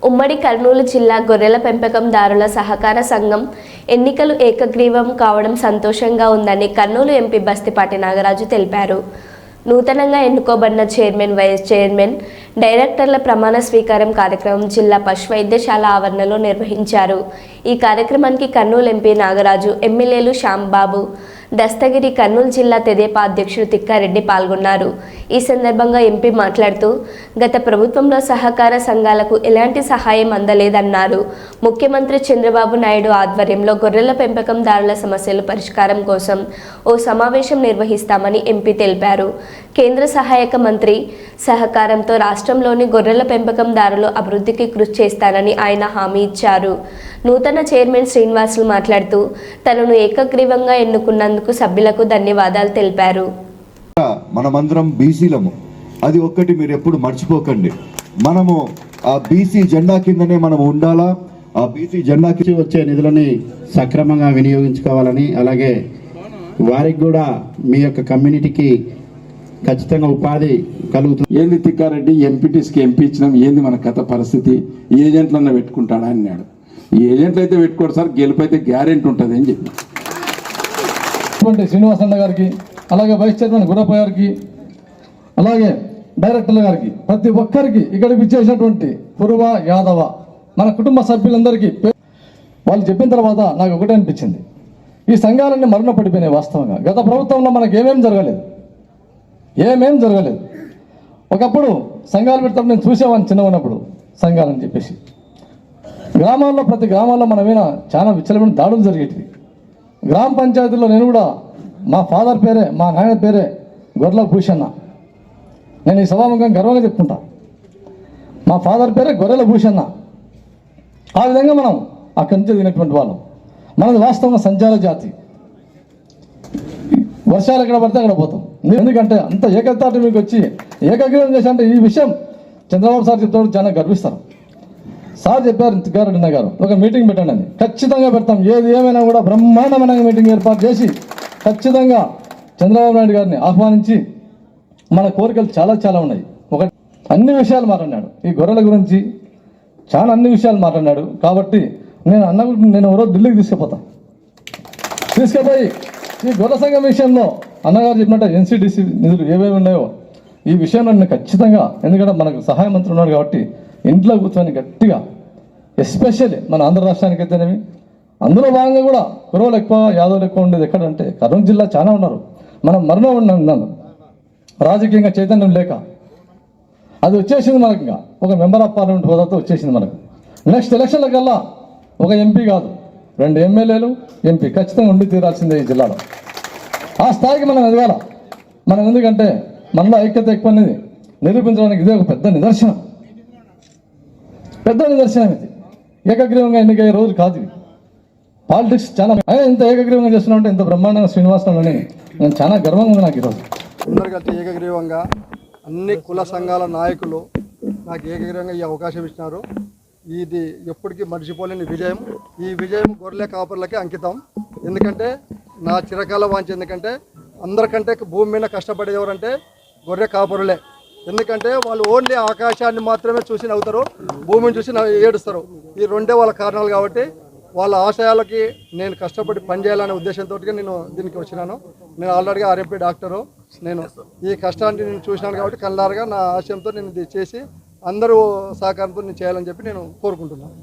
ఉమ్మడి కర్నూలు జిల్లా గొర్రెల పెంపకందారుల సహకార సంఘం ఎన్నికలు ఏకగ్రీవం కావడం సంతోషంగా ఉందని కర్నూలు ఎంపీ బస్తిపాటి నాగరాజు తెలిపారు. నూతనంగా ఎన్నుకోబడిన చైర్మన్, వైస్ చైర్మన్, డైరెక్టర్ల ప్రమాణ స్వీకారం కార్యక్రమం జిల్లా పశు వైద్యశాల ఆవరణలో నిర్వహించారు. ఈ కార్యక్రమానికి కర్నూలు ఎంపీ నాగరాజు, ఎమ్మెల్యేలు శ్యాంబాబు, దస్తగిరి, కర్నూలు జిల్లా తెదేపా అధ్యక్షుడు తిక్కారెడ్డి పాల్గొన్నారు. ఈ సందర్భంగా ఎంపీ మాట్లాడుతూ గత ప్రభుత్వంలో సహకార సంఘాలకు ఎలాంటి సహాయం అందలేదన్నారు. ముఖ్యమంత్రి చంద్రబాబు నాయుడు ఆధ్వర్యంలో గొర్రెల పెంపకందారుల సమస్యల పరిష్కారం కోసం ఓ సమావేశం నిర్వహిస్తామని ఎంపీ తెలిపారు. కేంద్ర సహాయక మంత్రి సహకారంతో రాష్ట్రంలోని గొర్రెల పెంపకందారుల అభివృద్ధికి కృషి చేస్తానని ఆయన హామీ ఇచ్చారు. నూతన చైర్మన్ శ్రీనివాసులు మాట్లాడుతూ తనను ఏకగ్రీవంగా ఎన్నుకున్నందుకు సభ్యులకు ధన్యవాదాలు తెలిపారు. మనమందరం బీసీలము, అది ఒక్కటి మీరు ఎప్పుడు మర్చిపోకండి. మనము ఆ బీసీ జెండా కిందనే మనం ఉండాలా. ఆ బీసీ జెండాకి వచ్చే నిధులని సక్రమంగా వినియోగించుకోవాలని, అలాగే వారికి కూడా మీ యొక్క కమ్యూనిటీకి ఖచ్చితంగా ఉపాధి కలుగుతుంది. ఏంది తిక్కారెడ్డి ఎంపీటీస్కి ఎంపీ ఇచ్చినాం, ఏంది మన కథ పరిస్థితి, ఏజెంట్లన్నా పెట్టుకుంటాడా అన్నాడు. ఈ ఏజెంట్లు అయితే పెట్టుకోడు సార్, గెలుపు అయితే గ్యారెంటీ ఉంటుంది అని చెప్పి శ్రీనివాస్ అన్న గారికి, అలాగే వైస్ చైర్మన్ గురప్ప గారికి, అలాగే డైరెక్టర్ల గారికి, ప్రతి ఒక్కరికి ఇక్కడికి ఇచ్చేసినటువంటి పురువ యాదవ మన కుటుంబ సభ్యులందరికీ వాళ్ళు చెప్పిన తర్వాత నాకు ఒకటే అనిపించింది, ఈ సంఘాలన్నీ మరణ పడిపోయినాయి. వాస్తవంగా గత ప్రభుత్వంలో మనకు ఏమేం జరగలేదు. ఒకప్పుడు సంఘాలు పెడతాం, నేను చూసేవాడిని చిన్న ఉన్నప్పుడు సంఘాలని చెప్పేసి. గ్రామాల్లో, ప్రతి గ్రామాల్లో మన మీద చాలా విచ్చలమైన దాడులు జరిగేటివి. గ్రామ పంచాయతీలో నేను కూడా మా ఫాదర్ పేరే, మా నాయన పేరే గొర్రెల భూషన్న. నేను ఈ సభాముఖంగా గర్వంగా చెప్పుకుంటా, మా ఫాదర్ పేరే గొర్రెల భూషన్న. ఆ విధంగా మనం అక్కడి నుంచి తినేటువంటి వాళ్ళం. మనది వాస్తవంగా సంచార జాతి. వర్షాలు ఎక్కడ పడితే అక్కడ పోతాం. ఎందుకంటే అంత ఏకతాటి మీకు వచ్చి ఏకగ్రీవం చేసి అంటే ఈ విషయం చంద్రబాబు సార్ చెప్తాడు, చాలా గర్విస్తారు. సార్ చెప్పారు తిక్కారెడ్డి గారు, ఒక మీటింగ్ పెట్టండి అని. ఖచ్చితంగా పెడతాం. ఏది ఏమైనా కూడా బ్రహ్మాండమైన మీటింగ్ ఏర్పాటు చేసి ఖచ్చితంగా చంద్రబాబు నాయుడు గారిని ఆహ్వానించి, మన కోరికలు చాలా చాలా ఉన్నాయి. అన్ని విషయాలు మాట్లాడినాడు, ఈ గొర్రెల గురించి చాలా అన్ని విషయాలు మాట్లాడినాడు. కాబట్టి నేను ఎవరో ఢిల్లీకి తీసుకుపోయి ఈ గొర్రెల సంఘం విషయంలో అన్నగారు చెప్పినట్టు ఎన్సీడీసీ నిధులు ఏవేవి ఉన్నాయో ఈ విషయంలో నేను ఖచ్చితంగా, ఎందుకంటే మనకు సహాయ మంత్రి ఉన్నాడు కాబట్టి ఇంట్లో కూర్చొని గట్టిగా, ఎస్పెషల్లీ మన ఆంధ్ర రాష్ట్రానికి అయితేనేమి, అందులో భాగంగా కూడా కురవలు ఎక్కువ, యాదవులు ఎక్కువ ఉండేది ఎక్కడంటే కర్నూలు జిల్లా చాలా ఉన్నారు. మనం మరణం ఉన్నాను రాజకీయంగా చైతన్యం లేక అది వచ్చేసింది మనకి. ఇంకా ఒక మెంబర్ ఆఫ్ పార్లమెంట్ హోదాతో వచ్చేసింది మనకు. నెక్స్ట్ ఎలక్షన్ల కల్లా ఒక ఎంపీ కాదు, 2 ఎమ్మెల్యేలు, ఎంపీ ఖచ్చితంగా ఉండి తీరాల్సిందే ఈ జిల్లాలో. ఆ స్థాయికి మనం ఎదగాల. మనం ఎందుకంటే మనలో ఐక్యత ఎక్కువ అనేది నిరూపించడానికి ఇదే ఒక పెద్ద నిదర్శనం. ఇది ఏకగ్రీవంగా ఎన్నికయ్యే రోజు కాదు. ఇది పాలిటిక్స్ చాలా ఇంత ఏకగ్రీవంగా చేస్తున్నామంటే, ఇంత బ్రహ్మాండంగా శ్రీనివాసరావుని నేను చాలా గర్వంగా ఉంది నాకు ఈరోజు. అందరు కలిసి ఏకగ్రీవంగా అన్ని కుల సంఘాల నాయకులు నాకు ఏకగ్రీవంగా ఈ అవకాశం ఇచ్చినారు. ఇది ఎప్పటికీ మర్చిపోలేని విజయం. ఈ విజయం గొర్రెల కాపర్లకే అంకితం. ఎందుకంటే నా చిరకాల వాంఛ, ఎందుకంటే అందరికంటే భూమి మీద కష్టపడేది ఎవరంటే గొర్రె కాపరులే. ఎందుకంటే వాళ్ళు ఓన్లీ ఆకాశాన్ని మాత్రమే చూసి నవ్వుతారు, భూమిని చూసి ఏడుస్తారు. ఈ రెండే వాళ్ళ కారణాలు. కాబట్టి వాళ్ళ ఆశయాలకి నేను కష్టపడి పనిచేయాలనే ఉద్దేశంతో నేను దీనికి వచ్చినాను. నేను ఆల్రెడీగా ఆర్ఎంపీ డాక్టరు. నేను ఈ కష్టాన్ని నేను చూసినాను కాబట్టి కళ్ళారుగా నా ఆశయంతో నేను ఇది చేసి అందరూ సహకారంతో నేను చేయాలని చెప్పి నేను కోరుకుంటున్నాను.